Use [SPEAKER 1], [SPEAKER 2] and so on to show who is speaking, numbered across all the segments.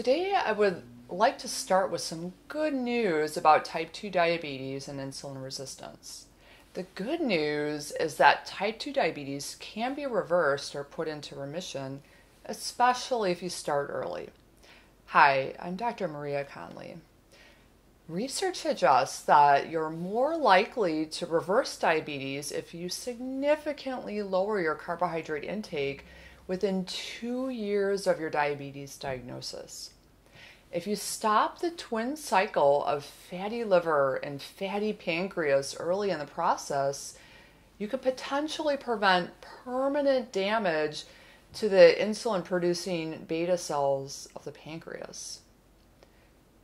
[SPEAKER 1] Today, I would like to start with some good news about type 2 diabetes and insulin resistance. The good news is that type 2 diabetes can be reversed or put into remission, especially if you start early. Hi, I'm Dr. Maria Conley. Research suggests that you're more likely to reverse diabetes if you significantly lower your carbohydrate intake within 2 years of your diabetes diagnosis. If you stop the twin cycle of fatty liver and fatty pancreas early in the process, you could potentially prevent permanent damage to the insulin-producing beta cells of the pancreas.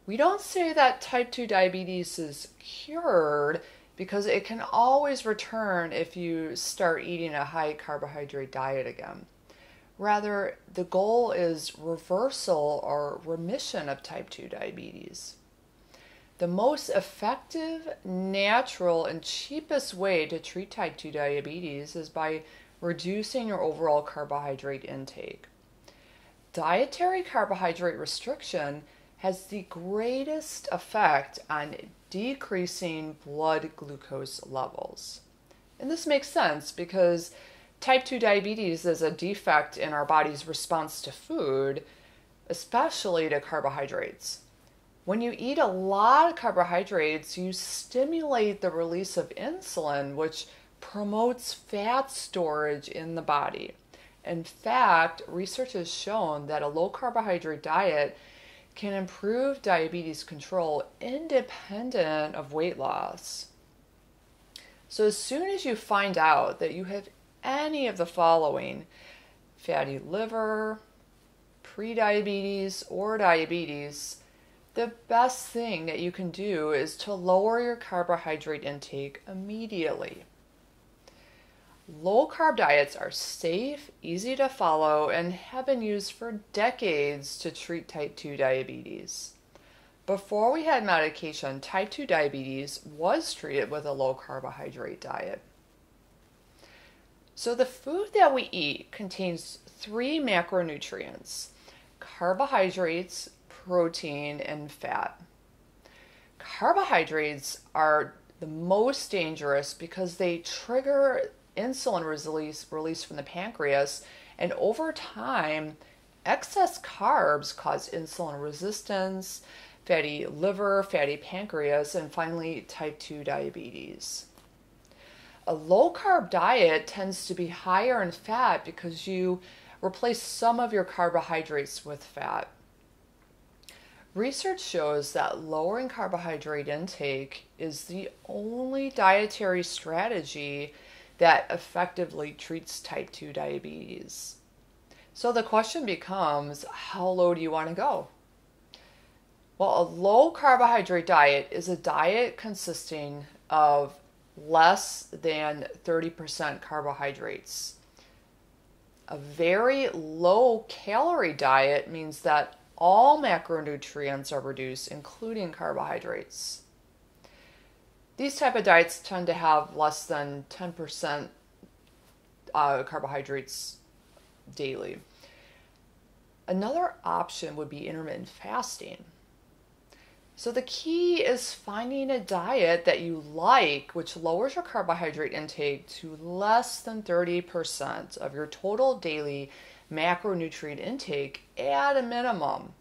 [SPEAKER 1] We don't say that type 2 diabetes is cured because it can always return if you start eating a high carbohydrate diet again. Rather, the goal is reversal or remission of type 2 diabetes. The most effective, natural, and cheapest way to treat type 2 diabetes is by reducing your overall carbohydrate intake. Dietary carbohydrate restriction has the greatest effect on decreasing blood glucose levels. And this makes sense because type 2 diabetes is a defect in our body's response to food, especially to carbohydrates. When you eat a lot of carbohydrates, you stimulate the release of insulin, which promotes fat storage in the body. In fact, research has shown that a low carbohydrate diet can improve diabetes control independent of weight loss. So as soon as you find out that you have any of the following: fatty liver, prediabetes, or diabetes, the best thing that you can do is to lower your carbohydrate intake immediately. Low-carb diets are safe, easy to follow, and have been used for decades to treat type 2 diabetes. Before we had medication, type 2 diabetes was treated with a low-carbohydrate diet. So the food that we eat contains 3 macronutrients: carbohydrates, protein, and fat. Carbohydrates are the most dangerous because they trigger insulin release from the pancreas, and over time, excess carbs cause insulin resistance, fatty liver, fatty pancreas, and finally type 2 diabetes. A low-carb diet tends to be higher in fat because you replace some of your carbohydrates with fat. Research shows that lowering carbohydrate intake is the only dietary strategy that effectively treats type 2 diabetes. So the question becomes, how low do you want to go? Well, a low carbohydrate diet is a diet consisting of less than 30% carbohydrates. A very low calorie diet means that all macronutrients are reduced, including carbohydrates. These type of diets tend to have less than 10% carbohydrates daily. Another option would be intermittent fasting. So the key is finding a diet that you like, which lowers your carbohydrate intake to less than 30% of your total daily macronutrient intake at a minimum.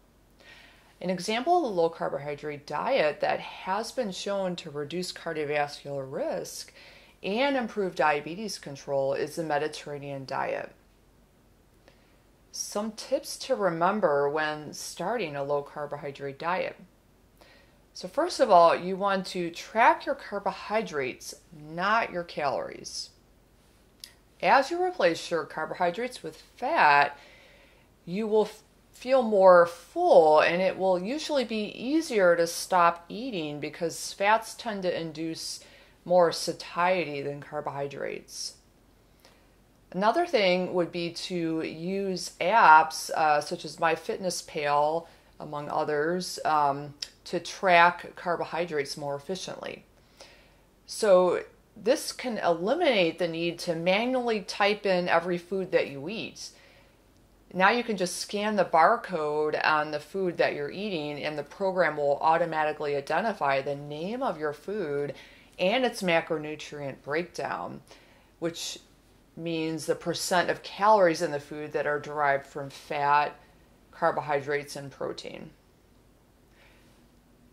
[SPEAKER 1] An example of a low carbohydrate diet that has been shown to reduce cardiovascular risk and improve diabetes control is the Mediterranean diet. Some tips to remember when starting a low carbohydrate diet. So first of all, you want to track your carbohydrates, not your calories. As you replace your carbohydrates with fat, you will feel more full, and it will usually be easier to stop eating because fats tend to induce more satiety than carbohydrates. Another thing would be to use apps such as MyFitnessPal, among others, to track carbohydrates more efficiently. So this can eliminate the need to manually type in every food that you eat. Now you can just scan the barcode on the food that you're eating, and the program will automatically identify the name of your food and its macronutrient breakdown, which means the percent of calories in the food that are derived from fat, carbohydrates, and protein.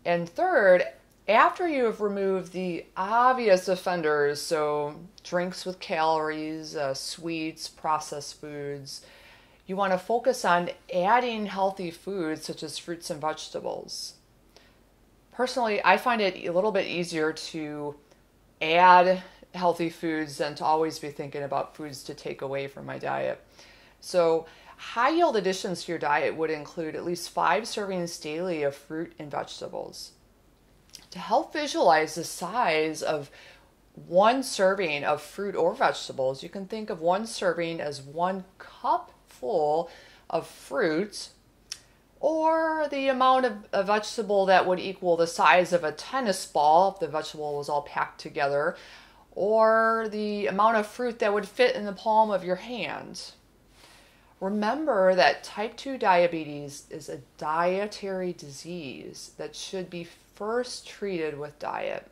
[SPEAKER 1] And third, after you have removed the obvious offenders, so drinks with calories, sweets, processed foods, you want to focus on adding healthy foods such as fruits and vegetables. Personally, I find it a little bit easier to add healthy foods than to always be thinking about foods to take away from my diet. So high yield additions to your diet would include at least 5 servings daily of fruit and vegetables. To help visualize the size of one serving of fruit or vegetables, you can think of one serving as 1 cup full of fruit, or the amount of a vegetable that would equal the size of a tennis ball if the vegetable was all packed together, or the amount of fruit that would fit in the palm of your hand. Remember that type 2 diabetes is a dietary disease that should be first treated with diet.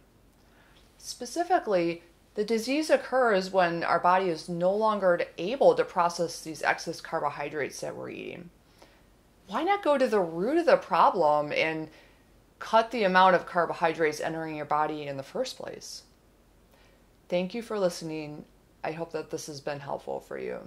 [SPEAKER 1] Specifically, the disease occurs when our body is no longer able to process these excess carbohydrates that we're eating. Why not go to the root of the problem and cut the amount of carbohydrates entering your body in the first place? Thank you for listening. I hope that this has been helpful for you.